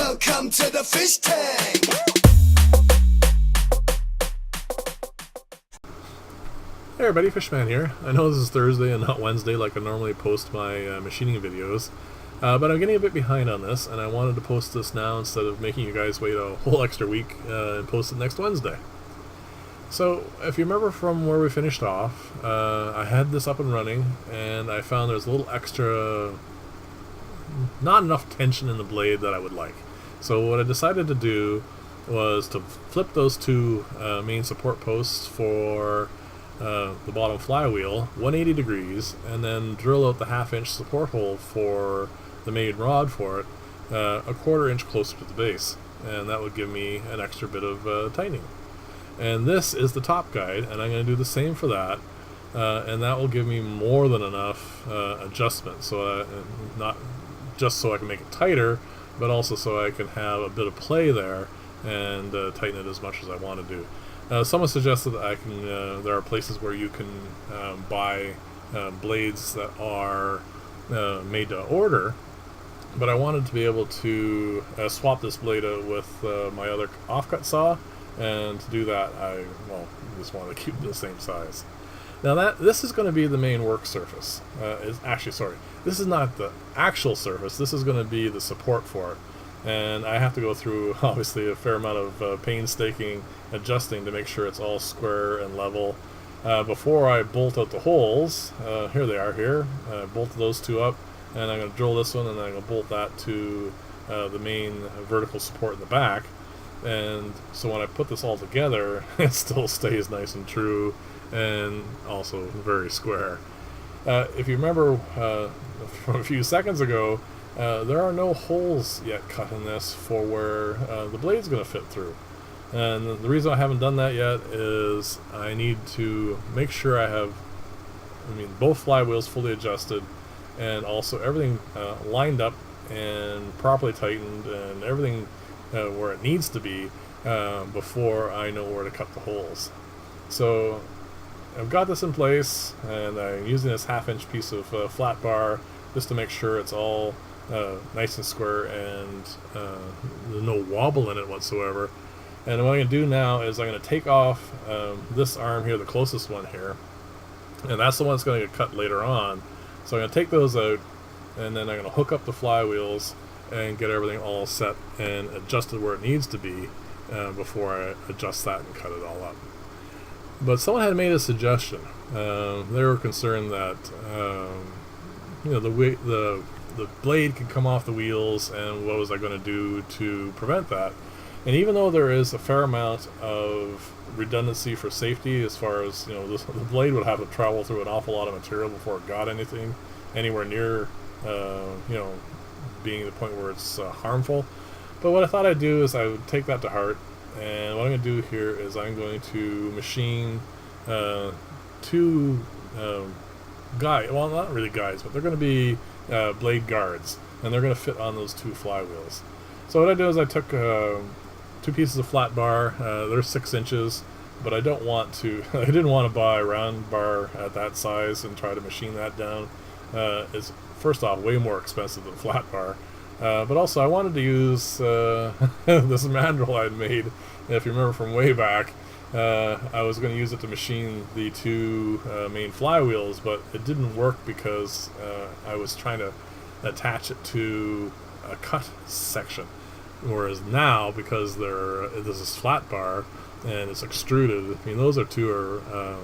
Welcome to the fish tank. Hey everybody, Fishman here. I know this is Thursday and not Wednesday like I normally post my machining videos, but I'm getting a bit behind on this, and I wanted to post this now instead of making you guys wait a whole extra week and post it next Wednesday. So, if you remember from where we finished off, I had this up and running, and I found there's a little extra, not enough tension in the blade that I would like. So what I decided to do was to flip those two main support posts for the bottom flywheel 180 degrees, and then drill out the half-inch support hole for the main rod for it a quarter-inch closer to the base, and that would give me an extra bit of tightening. And this is the top guide, and I'm going to do the same for that, and that will give me more than enough adjustment, so not just so I can make it tighter, but also so I can have a bit of play there and tighten it as much as I want to do. Someone suggested that I can. There are places where you can buy blades that are made to order, but I wanted to be able to swap this blade out with my other offcut saw, and to do that, I just wanted to keep it the same size. Now this is going to be the main work surface. This is not the actual surface. This is going to be the support for it. And I have to go through, obviously, a fair amount of painstaking adjusting to make sure it's all square and level. Before I bolt out the holes, here they are here, I bolted those two up, and I'm going to drill this one, and then I'm going to bolt that to the main vertical support in the back. And so when I put this all together, it still stays nice and true, and also very square. If you remember from a few seconds ago, there are no holes yet cut in this for where the blade's going to fit through. And the reason I haven't done that yet is I need to make sure I have, both flywheels fully adjusted, and also everything lined up and properly tightened, and everything where it needs to be before I know where to cut the holes. So I've got this in place, and I'm using this half-inch piece of flat bar just to make sure it's all nice and square and there's no wobble in it whatsoever. And what I'm going to do now is I'm going to take off this arm here, the closest one here, and that's the one that's going to get cut later on. So I'm going to take those out, and then I'm going to hook up the flywheels and get everything all set and adjusted where it needs to be before I adjust that and cut it all up. But someone had made a suggestion. They were concerned that the blade could come off the wheels, and what was I going to do to prevent that? And even though there is a fair amount of redundancy for safety, as far as the blade would have to travel through an awful lot of material before it got anywhere near being the point where it's harmful. But what I thought I'd do is I would take that to heart, and what I'm going to do here is I'm going to machine two guides. Well, not really guides, but they're going to be blade guards, and they're going to fit on those two flywheels. So what I do is I took two pieces of flat bar. They're 6 inches, but I don't want to. I didn't want to buy a round bar at that size and try to machine that down. It's first off way more expensive than flat bar, but also I wanted to use this mandrel I'd made. If you remember from way back, I was going to use it to machine the two main flywheels, but it didn't work because I was trying to attach it to a cut section. Whereas now, because this is flat bar and it's extruded, those two are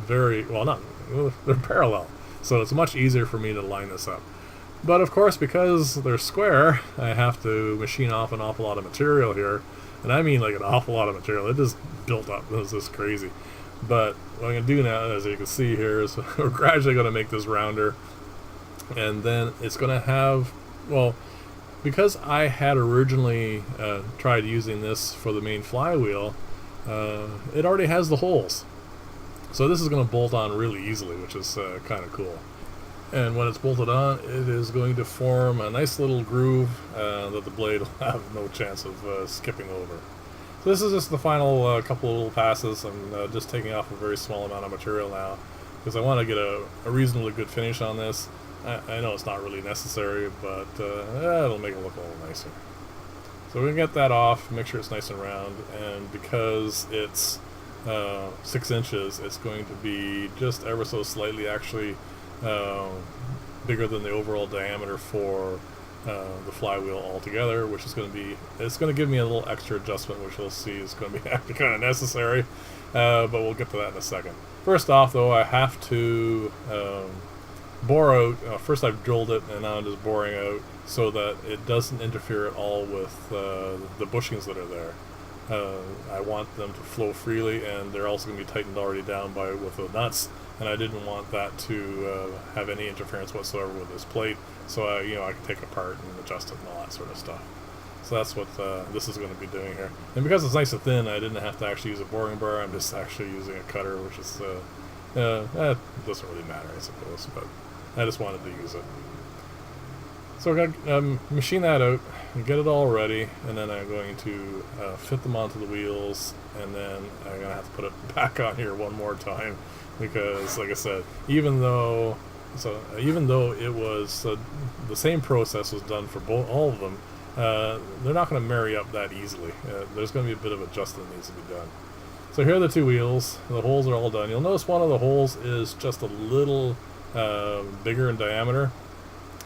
they're parallel. So it's much easier for me to line this up. But of course, because they're square, I have to machine off an awful lot of material here. And I mean like an awful lot of material. It just built up. It was just crazy. But what I'm going to do now, as you can see here, is we're gradually going to make this rounder. And then it's going to have, because I had originally tried using this for the main flywheel, it already has the holes. So this is going to bolt on really easily, which is kind of cool. And when it's bolted on, it is going to form a nice little groove that the blade will have no chance of skipping over. So this is just the final couple of little passes. I'm just taking off a very small amount of material now because I want to get a reasonably good finish on this. I know it's not really necessary, but it'll make it look a little nicer. So we're going to get that off, make sure it's nice and round, and because it's 6 inches, it's going to be just ever so slightly actually bigger than the overall diameter for the flywheel altogether, which is going to be, it's going to give me a little extra adjustment, which you'll see is going to be actually kind of necessary, but we'll get to that in a second. First off, though, I have to bore out. First I've drilled it, and now I'm just boring out so that it doesn't interfere at all with the bushings that are there. I want them to flow freely, and they're also going to be tightened already down with the nuts, and I didn't want that to have any interference whatsoever with this plate, so I can take it apart and adjust it and all that sort of stuff. So that's what this is going to be doing here. And because it's nice and thin, I didn't have to actually use a boring bar. I'm just actually using a cutter, which is it doesn't really matter, I suppose, but I just wanted to use it. So we're going to machine that out and get it all ready, and then I'm going to fit them onto the wheels, and then I'm going to have to put it back on here one more time because, like I said, even though it was the same process was done for all of them, they're not going to marry up that easily. There's going to be a bit of adjustment that needs to be done. So here are the two wheels. The holes are all done. You'll notice one of the holes is just a little bigger in diameter,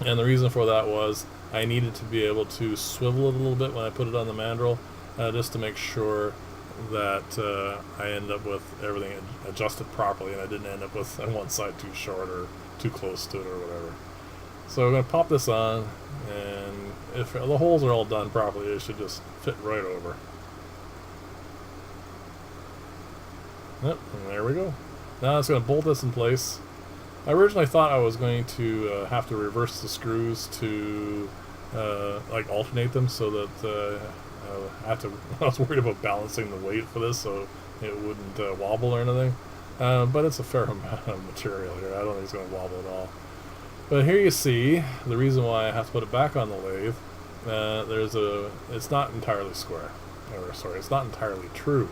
and the reason for that was I needed to be able to swivel it a little bit when I put it on the mandrel, just to make sure that I end up with everything adjusted properly, and I didn't end up with on one side too short or too close to it or whatever. So we're going to pop this on, and if the holes are all done properly, it should just fit right over. Yep, and there we go. Now it's going to bolt this in place. I originally thought I was going to have to reverse the screws to like alternate them so that I was worried about balancing the weight for this so it wouldn't wobble or anything. But it's a fair amount of material here. I don't think it's going to wobble at all. But here you see the reason why I have to put it back on the lathe. It's not entirely square. Or sorry, it's not entirely true.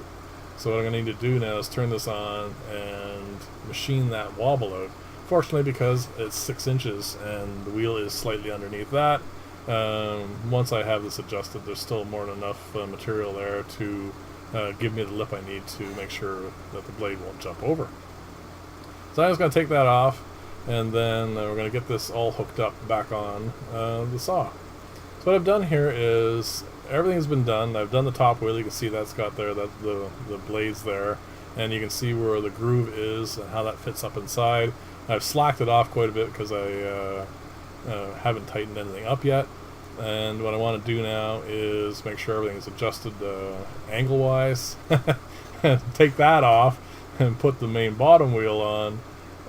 So what I'm going to need to do now is turn this on and machine that wobble out. Fortunately, because it's 6 inches and the wheel is slightly underneath that, once I have this adjusted, there's still more than enough material there to give me the lip I need to make sure that the blade won't jump over. So I'm just going to take that off, and then we're going to get this all hooked up back on the saw. So what I've done here is everything's been done. I've done the top wheel. You can see that's got there, that the blade's there, and you can see where the groove is and how that fits up inside. I've slacked it off quite a bit because I haven't tightened anything up yet, and what I want to do now is make sure everything is adjusted angle wise. Take that off and put the main bottom wheel on,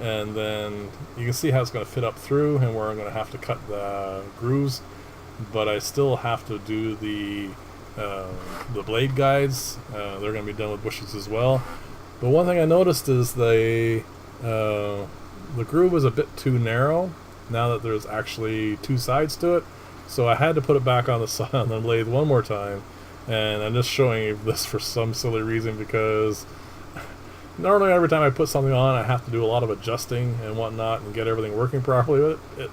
and then you can see how it's going to fit up through and where I'm going to have to cut the grooves, but I still have to do the blade guides. They're going to be done with bushings as well. But one thing I noticed is the groove is a bit too narrow now that there's actually two sides to it, so I had to put it back on the lathe one more time, and I'm just showing you this for some silly reason because normally every time I put something on I have to do a lot of adjusting and whatnot and get everything working properly, but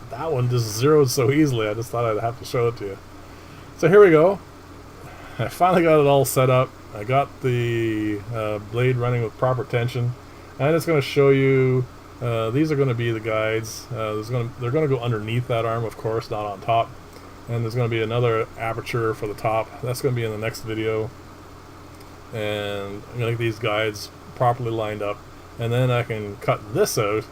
that one just zeroed so easily. I just thought I'd have to show it to you. So here we go. I finally got it all set up. I got the blade running with proper tension. I'm just going to show you, these are going to be the guides. They're going to go underneath that arm, of course, not on top. And there's going to be another aperture for the top. That's going to be in the next video. And I'm going to get these guides properly lined up. And then I can cut this out,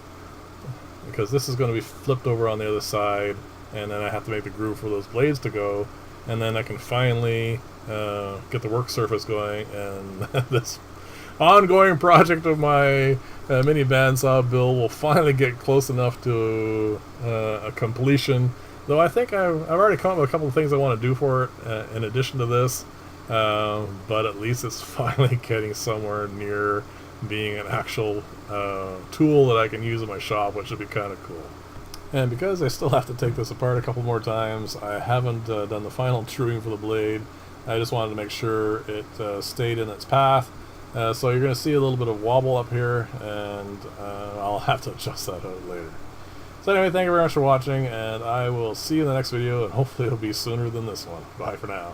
because this is going to be flipped over on the other side. And then I have to make the groove for those blades to go. And then I can finally get the work surface going, and this ongoing project of my mini bandsaw build will finally get close enough to a completion. Though I think I've already come up with a couple of things I want to do for it in addition to this, but at least it's finally getting somewhere near being an actual tool that I can use in my shop, which would be kind of cool. And because I still have to take this apart a couple more times, I haven't done the final truing for the blade. I just wanted to make sure it stayed in its path. So you're going to see a little bit of wobble up here, and I'll have to adjust that out later. So anyway, thank you very much for watching, and I will see you in the next video, and hopefully it'll be sooner than this one. Bye for now.